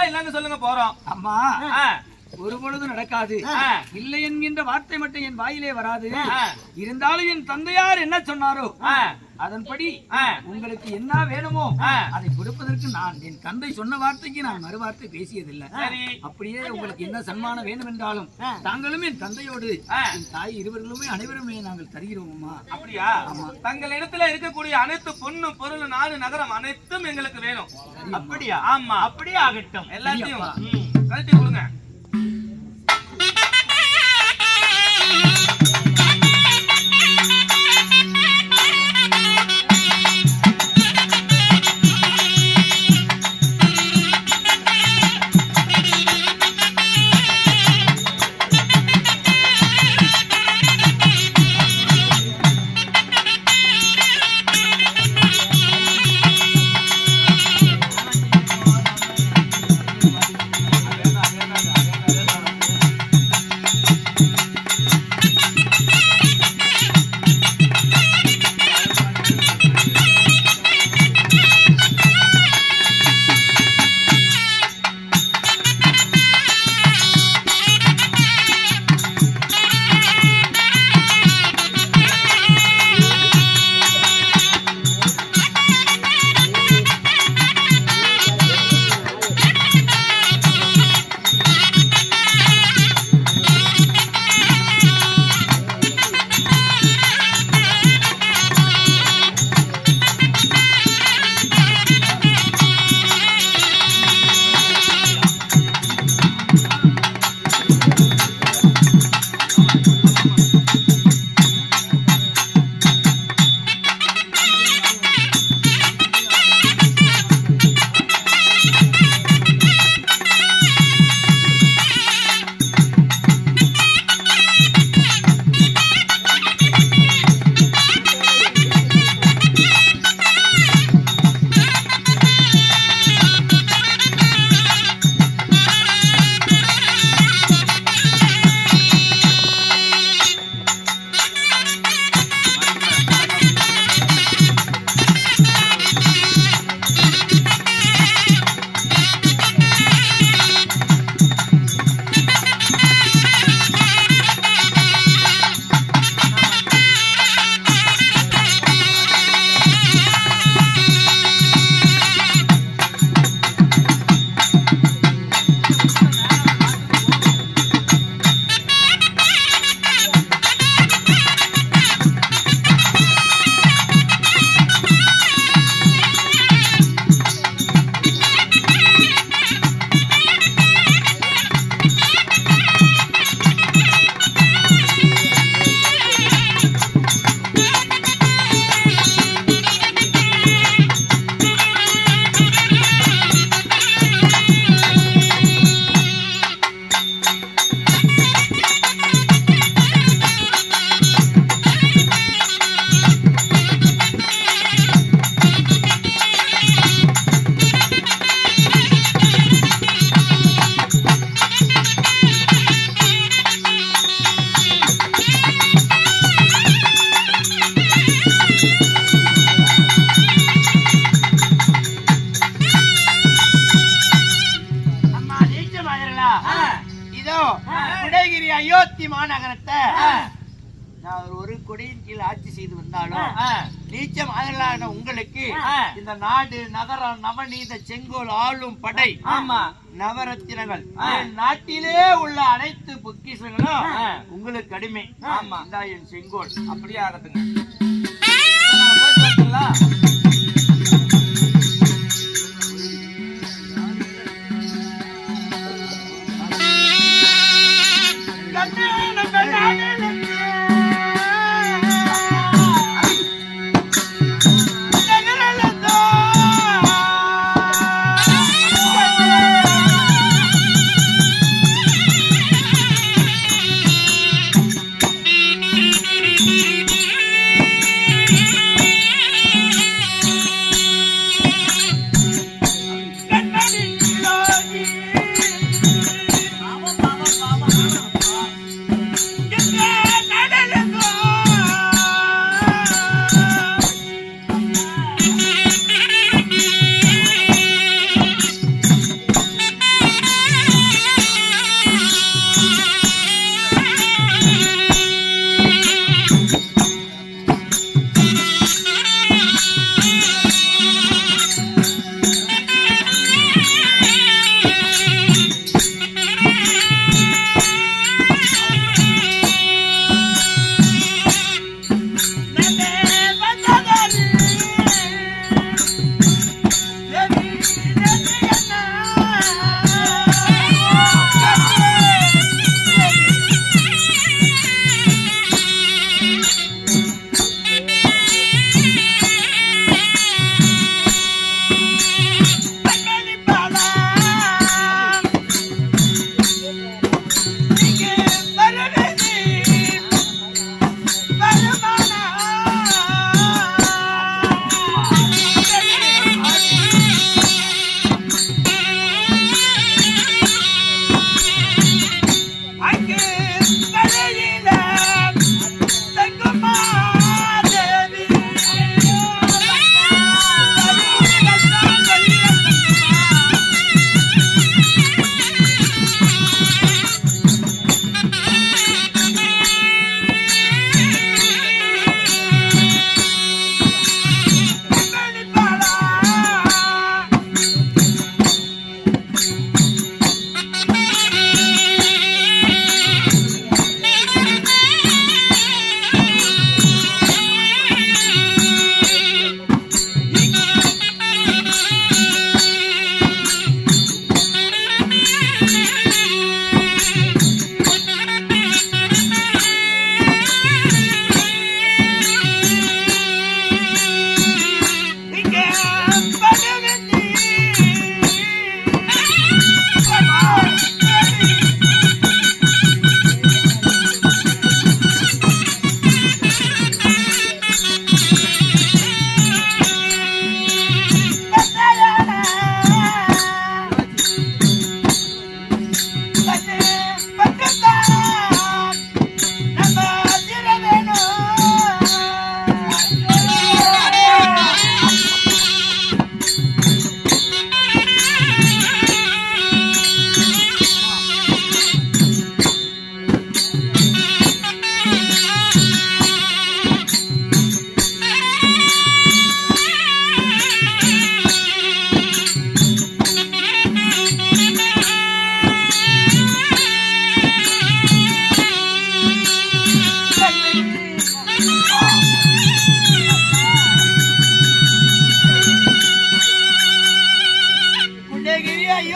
தான் இல்லன்னு சொல்லுங்க போறோம். அம்மா ஒரு பொழுது நடக்காது. இல்லை என்கின்ற வார்த்தை மட்டும் என் வாயிலே வராது. இருந்தாலும் என் தந்தையார் என்ன சொன்னாரோ அதன்படி உங்களுக்கு என்ன வேணுமோ அதை கொடுப்பதற்கு நான் என் தந்தை சொன்ன வார்த்தைக்கு நான் மறுவார்த்தை பேசியதில்லை. அப்படியே உங்களுக்கு என்ன சன்மானம் வேண்டும் என்றாலும் தாங்களும் என் தந்தையோடு என் தாய் இருவர்களுமே அனைவருமே நாங்கள் தருகிறோம்மா. அப்படியா? தங்கள் இடத்துல இருக்கக்கூடிய அனைத்து பொண்ணு பொருள் நாடு நகரம் அனைத்தும் எங்களுக்கு வேணும். அப்படியா? ஆமா, அப்படியே ஆகட்டும். எல்லாத்தையும் கழட்டி கொடுங்க. அயோத்தி மாநகரத்தை நான் ஒரு கொடியின் கீழ் ஆட்சி செய்து வந்தாலும் நீச்சம் அதனால உங்களுக்கு இந்த நாடு நகரம் நவநீத செங்கோல் ஆளும் படை நவரத்தினங்கள் நாட்டிலே உள்ள அனைத்து பொக்கிஷங்களும் உங்களுக்கு அடிமை. ஆமா, என் செங்கோல். அப்படியே ஆகட்டுங்க.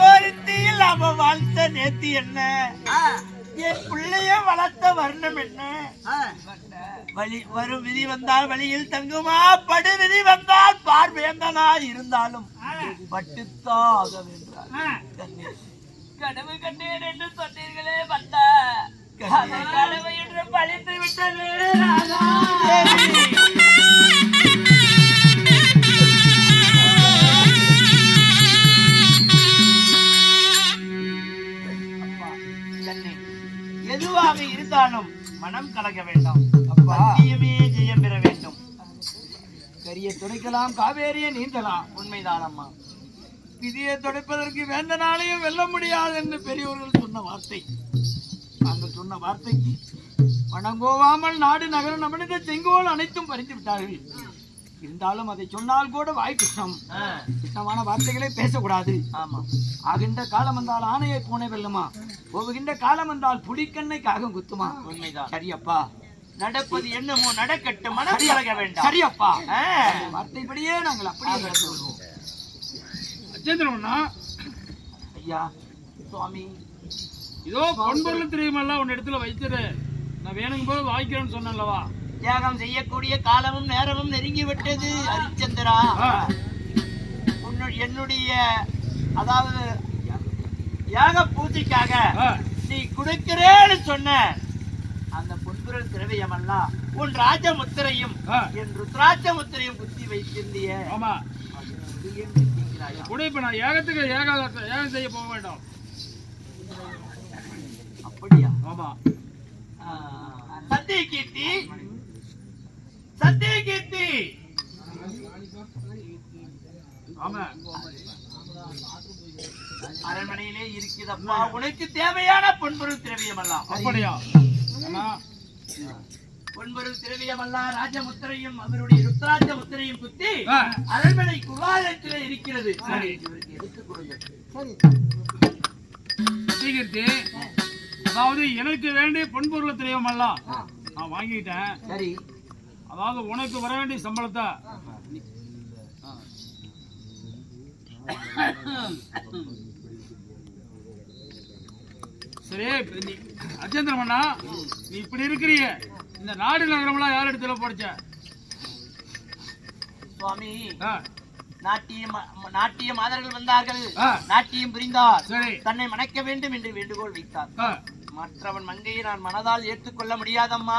ஒருத்தி இல்லாம வாழ்த்த நேத்தி என்ன, என் பிள்ளைய வளர்த்த வர்ணம் என்ன, வழி வரும் விதி வந்தால் வழியில் தங்குமா, படு விதி வந்தால் பார்வையந்தனா இருந்தாலும் பட்டுத்தாக வென்றார். கனவு கண்டேன் என்று சொன்னீர்களே வந்த கனவு என்று பழித்து விட்டது. எதுவாக இருந்தாலும் மனம் கலங்க வேண்டாம். சத்தியமே ஜெயம் பெற வேண்டும். கரியை துடைக்கலாம், காவேரியை நீந்தலாம். உண்மைதான் அம்மா. விதியை துடைப்பதற்கு வேந்தனாலையும் வெல்ல முடியாது என்று பெரியவர்கள் சொன்ன வார்த்தை. நாங்கள் சொன்ன வார்த்தைக்கு வணங்கோவாமல் நாடு நகரம் நமனித செங்கோல் அனைத்தும் பறித்து விட்டார்கள். இருந்தாலும் அதை சொன்னால் கூட வாய் குற்றமான வார்த்தைகளை பேசக்கூடாது. ஆமா. ஆகின்ற காலம் வந்தால் ஆணையை பூனை வெல்லுமா, போகின்ற காலம் வந்தால் புலிக்கண்ணை காகம் குத்துமா. உண்மைதான். சரியப்பா, நடப்பது என்னமோ நடக்கட்டும், மனம் கலங்க வேண்டாம். சரியப்பா, வார்த்தைப்படியே நாங்கள் அப்படியே சொல்வோம். அச்சேந்திரம்னா ஐயா சுவாமி, இதோ பொன்பொருள் தெரியுமல்ல உன் இடத்துல வைத்திரு, நான் வேணுங்கும் போது வாய்க்கிறேன்னு சொன்னல்லவா. தியாகம் செய்யக்கூடிய காலமும் நேரமும் நெருங்கி விட்டது. ஹரிச்சந்திரா, என்னுடைய அதாவது யாக பூஜைக்காக நீ கொடுக்கிறேன்னு சொன்ன அந்த பொன்பொருள் திரவியமெல்லாம் உன் ராஜமுத்திரையும் என் ருத்ராட்ச முத்திரையும் குத்தி வைத்திருந்திய. ஆமா, கூட இப்ப நான் யாகத்துக்கு யாகம் செய்ய போக வேண்டாம். அப்படியா? ஆமா. சத்திய கீர்த்தி, சத்திய கீர்த்தி. ஆமா, அரண்மனையிலே இருக்குதப்பா, உனக்கு தேவையான பொன்பொருள் திரவியம் எல்லாம். அப்படியா? பொன்பொருள் திரவியம் எல்லாம் ராஜமுத்திரையும் அவருடைய ருத்ராட்ச முத்திரையும் குத்தி அரண்மனை குவாலயத்திலே இருக்கிறது. எடுத்துக் கொடுங்க. சீக்கிரத்தி, அதாவது எனக்கு வேண்டிய பொன்பொருள் தெரியுமல்லாம் நான் வாங்கிட்டேன். சரி, அதாவது உனக்கு வர வேண்டிய சம்பளத்தை சரி. அச்சேந்திரமண்ணா, நீ இப்படி இருக்கிறீங்க, இந்த நாடு நகரம்லாம் யார் இடத்துல படிச்ச? சுவாமி, நாட்டிய மாதர்கள் வந்தார்கள், நாட்டியம் புரிந்தார், தன்னை மணக்க வேண்டும் என்று வேண்டுகோள் வைத்தார். மற்றவன் மங்கையை நான் மனதால் ஏற்றுக்கொள்ள முடியாதம்மா,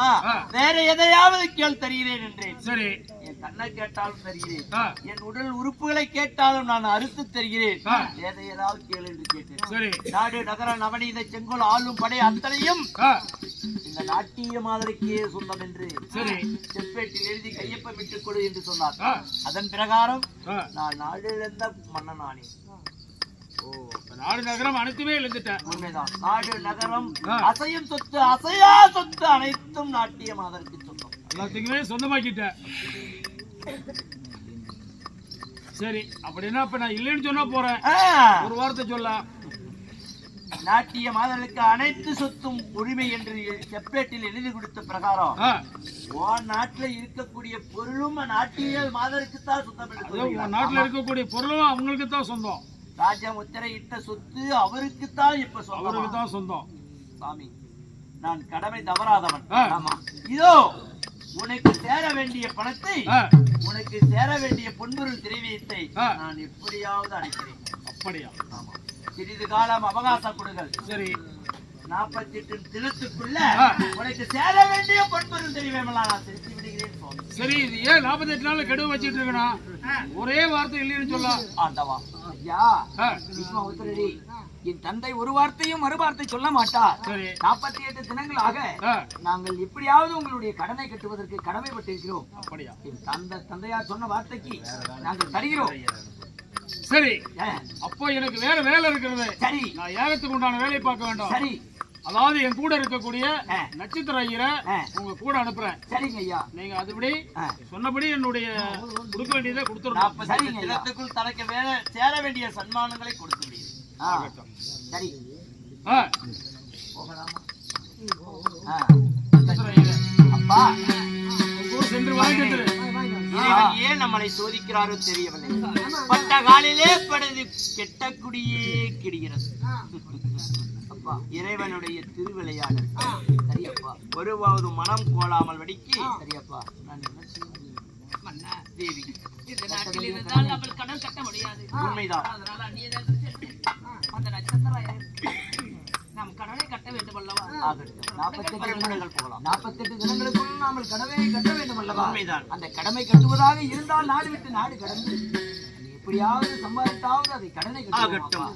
வேற எதையாவது கேள் தருகிறேன் என்றேன். சரி, என் கண்ணை கேட்டாலும் தருகிறேன், என் உடல் உறுப்புகளை கேட்டாலும் நான் அறுத்து தருகிறேன், ஏதாவது கேள் என்று கேட்டேன். நாடு நகர நவநீத செங்கோல் ஆளும் படை அத்தனையும் இந்த நாட்டிய மாதருக்கே சொந்தம் என்று செப்பேட்டில் எழுதி கையொப்பமிட்டுக் கொடு என்று சொன்னார். அதன் பிரகாரம் நான் நாடு இழந்த மன்னனானேன். நாடு நகரம் அனைத்துமே எழுந்துட்டேன். உண்மைதான். நாடு நகரம் அசையும் சொத்து அசையா சொத்து அனைத்தும் நாட்டிய மாதருக்கு சொந்தம். எல்லாத்துக்குமே சொந்தமாக்கிட்ட. சரி, அப்படின்னா இப்ப நான் இல்லைன்னு சொன்னா போறேன், ஒரு வார்த்தை சொல்ல. நாட்டிய மாதர்களுக்கு அனைத்து சொத்தும் உரிமை என்று செப்பேட்டில் எழுதி கொடுத்த பிரகாரம் நாட்டுல இருக்கக்கூடிய பொருளும் நாட்டிய மாதருக்கு தான் சொந்தம். நாட்டுல இருக்கக்கூடிய பொருளும் அவங்களுக்கு தான் சொந்தம். ராஜா முத்திரை இட்ட சொத்து அவருக்குத்தான் இப்ப அவருக்கு தான் சொந்தம். சாமி, நான் கடமை தவறாதவன். ஆமா, இதோ உனக்கு சேர வேண்டிய பணத்தை, உனக்கு சேர வேண்டிய பொன்பொருள் திரவியத்தை நான் எப்படியாவது அடைக்கிறேன். அப்படியா? ஆமா. சிறிது காலம் அவகாசம் கொடுங்கள். சரி, 48 தினத்துக்குள்ள உனக்கு சேர வேண்டிய பொன்பொருள் திரவியமெல்லாம் நான் செலுத்தி விடுகிறேன். சரி, இது ஏன் 48 நாள்ல கெடுவு வச்சிட்டு இருக்கணும்? ஒரே வார்த்தை இல்லைன்னு சொல்ல. ஆண்டவா, ஐயா உத்தரடி, என் தந்தை ஒரு வார்த்தையும் மறுவார்த்தை சொல்ல மாட்டார். 48 தினங்களாக நாங்கள் எப்படியாவது உங்களுடைய கடனை கட்டுவதற்கு கடமைப்பட்டிருக்கிறோம். அப்படியா? என் தந்தையார் சொன்ன வார்த்தைக்கு நாங்கள் தருகிறோம். சரி, அப்போ எனக்கு வேற வேலை இருக்கிறது. சரி, நான் யாகத்துக்கு உண்டான வேலையை பார்க்க வேண்டும். சரி, அதாவது என் கூட இருக்கக்கூடிய நட்சத்திர ஐயரை உங்க கூட அனுப்புறேன். சரிங்க ஐயா, நீங்க அதுபடி சொன்னபடி என்னுடைய கொடுக்க வேண்டியதை கொடுத்துருங்க. 48 தினத்துக்குள் தனக்கு சேர வேண்டிய சன்மானங்களை கொடுக்க முடியும். சரி, அப்பா சென்று வாங்கிட்டு இறைவன் ஏன் நம்மளை சோதிக்கிறாரோ தெரியவில்லை. பட்ட காலிலே படுது கெட்ட குடியே கிடுகிறது. அப்பா இறைவனுடைய திருவிளையாடல். சரியப்பா ஒருவாவது மனம் கோலாமல் வடிக்கு. சரியப்பா நான் என்ன செய்வேன் தேவி? இந்த நாட்டில் இருந்தால் நம்ம கடன் கட்ட முடியாது. உண்மைதான். அதனால அந்நியதான் அந்த நட்சத்திரம் நாம் கடனை கட்ட வேண்டும் அல்லவா? 48 நிமிடங்கள் போகலாம். 48 தினங்களுக்குள் நாம் கடனை கட்ட வேண்டும் அல்லவா? உண்மைதான். அந்த கடமை கட்டுவதாக இருந்தால் நாடு விட்டு நாடு கடந்து எப்படியாவது சம்பாதித்தாவது அதை கடனை ஆகட்டும்.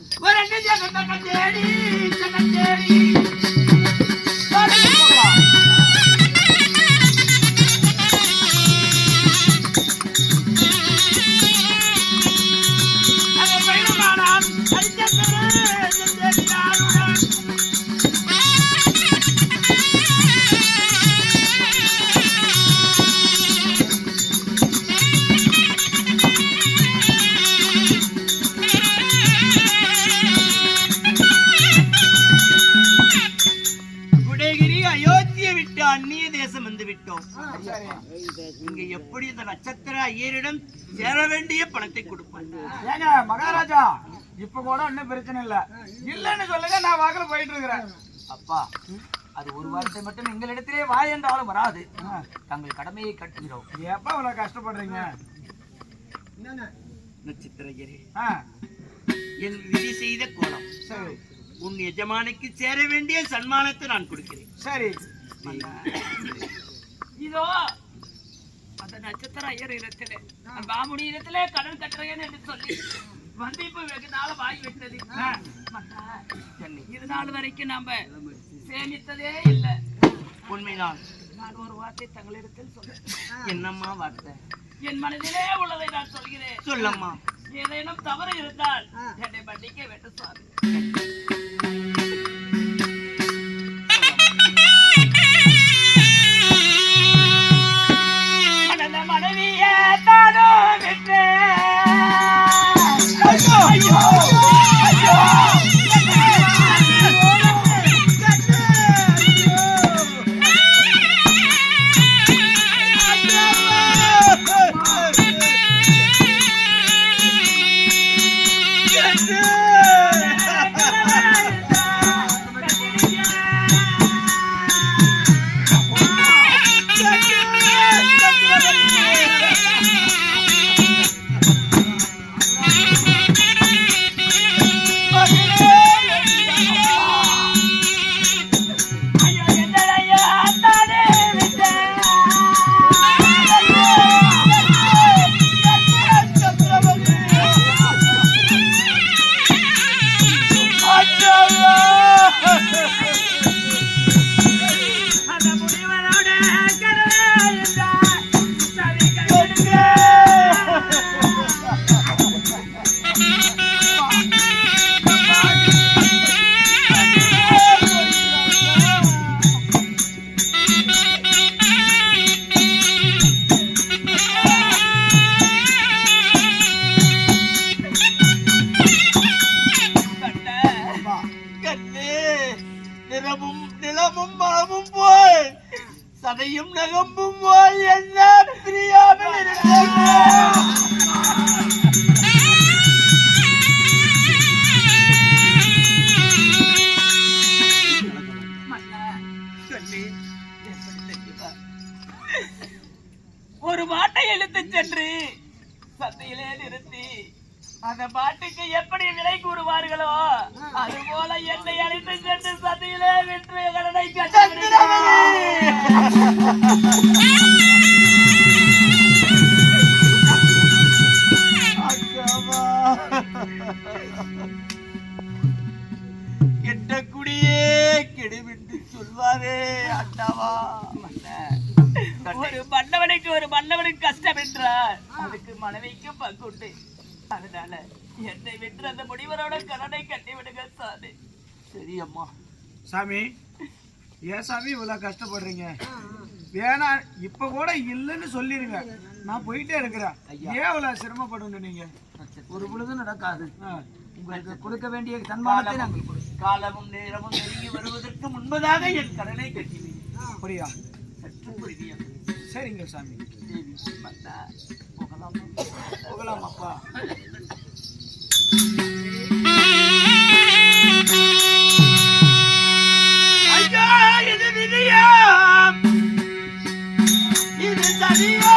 அந்நிய தேசம் வந்து விட்டோம். இங்க எப்படி இந்த நட்சத்திர ஐயரிடம் சேர வேண்டிய பணத்தை கொடுப்பாங்க? ஏங்க மகாராஜா, இப்ப கூட ஒன்னும் பிரச்சனை இல்ல, இல்லன்னு சொல்லுங்க, நான் வாக்குல போயிட்டு இருக்கிறேன். அப்பா அது ஒரு வார்த்தை மட்டும் எங்களிடத்திலே வா என்றாலும் வராது. தங்கள் கடமையை கட்டுகிறோம். எப்ப அவ்வளவு கஷ்டப்படுறீங்க? நட்சத்திர ஐயரே, என் விதி செய்த கோலம். சரி, உன் எஜமானுக்கு சேர வேண்டிய சன்மானத்தை நான் கொடுக்கிறேன். சரி. இதோ அந்த நட்சத்திர ஐயர் இடத்திலே பாமுடி இடத்திலே கடன் கட்டுறேன் என்று சொல்லி வந்து இப்ப வெகு நாள வாங்கி விட்டது. இது நாள் வரைக்கும் நாம சேமித்ததே இல்லை. உண்மைதான். நான் ஒரு வார்த்தை தங்களிடத்தில் சொல்றேன். என்னம்மா வார்த்தை? என் மனதிலே உள்ளதை நான் சொல்கிறேன். சொல்லம்மா. ஏதேனும் தவறு இருந்தால் என்னை மன்னிக்க வேண்டும் சுவாமி. மனைவியே தானோ விட்டு நிலமும் மனமும் போய் சதையும் நகம்பும் போய் என்ன பிரியாமல் ஒரு மாட்டை இழுத்து சென்று சந்தையிலே நிறுத்தி அந்த மாட்டுக்கு எப்படி விலை கூறுவார்களோ அது போல என்னை அழைத்து சென்று சந்தையிலே விற்று கடனை கெட்ட குடியே கெடுவிட்டு சொல்வாரே அண்டாவா. ஒரு மன்னவனுக்கு ஒரு மன்னவனுக்கு கஷ்டம் என்றார் அதுக்கு மனைவிக்கு பங்குண்டு. அதனால என்னை விட்டு அந்த முனிவரோட கடனை கட்டி விடுங்க சாமி. சரி அம்மா. சாமி, ஏன் சாமி இவ்வளவு கஷ்டப்படுறீங்க? வேணா இப்ப கூட இல்லைன்னு சொல்லிருங்க, நான் போயிட்டே இருக்கிறேன். ஏன் இவ்வளவு சிரமப்படணும்? நீங்க ஒரு பொழுதும் நடக்காது. உங்களுக்கு கொடுக்க வேண்டிய சன்மானத்தை நாங்கள் கொடுக்கிறோம். காலமும் நேரமும் நெருங்கி வருவதற்கு முன்பதாக என் கடனை கட்டினேன். அப்படியா? சற்று புரியா. சரிங்க சாமி. மன்னா, போகலாமா? போகலாம் அப்பா. ஐயா, இது விதியா? இது சரியா?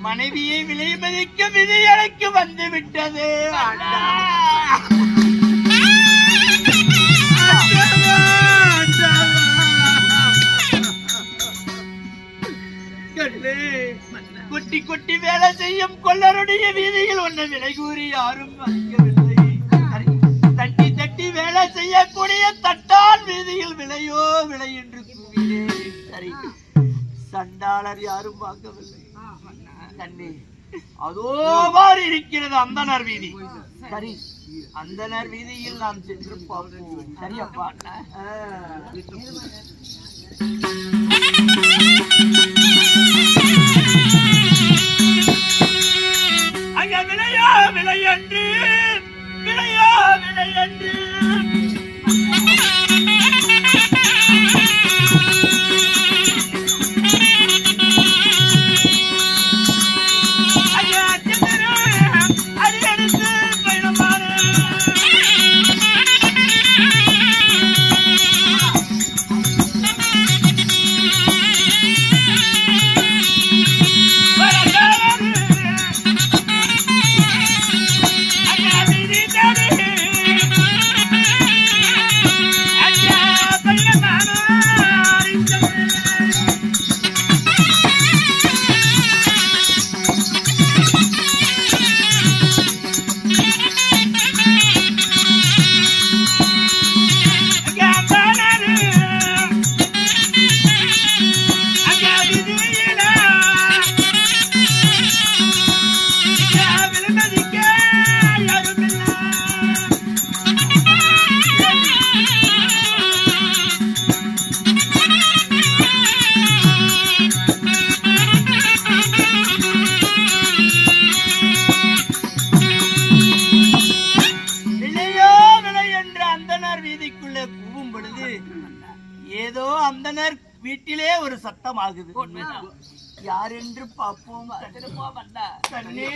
மனைவியை விலை மதிக்க விதி எனக்கு வந்து விட்டது. கொட்டி கொட்டி வேலை செய்யும் கொல்லருடைய வீதியில் ஒன்ன விலை கூறி யாரும் மதிக்கவில்லை. தட்டி தட்டி வேலை செய்யக்கூடிய தட்டான் வீதியில் விலையோ விலை என்று கூறினேன். சரி, சண்டாளர் யாரும் பார்க்கவில்லை. கண்ணே, அதோ மாதிரி இருக்கிறது அந்தனர் வீதி. சரி, அந்தனர் வீதியில் நாம் சென்று பார்ப்போம். சரியப்பா. அங்க விலையா விலையன்று, விலையா விலையன்று. ஏதோ அந்தனர் வீட்டிலே ஒரு சத்தம் ஆகுது. யார் என்று பார்ப்போம். கண்ணே,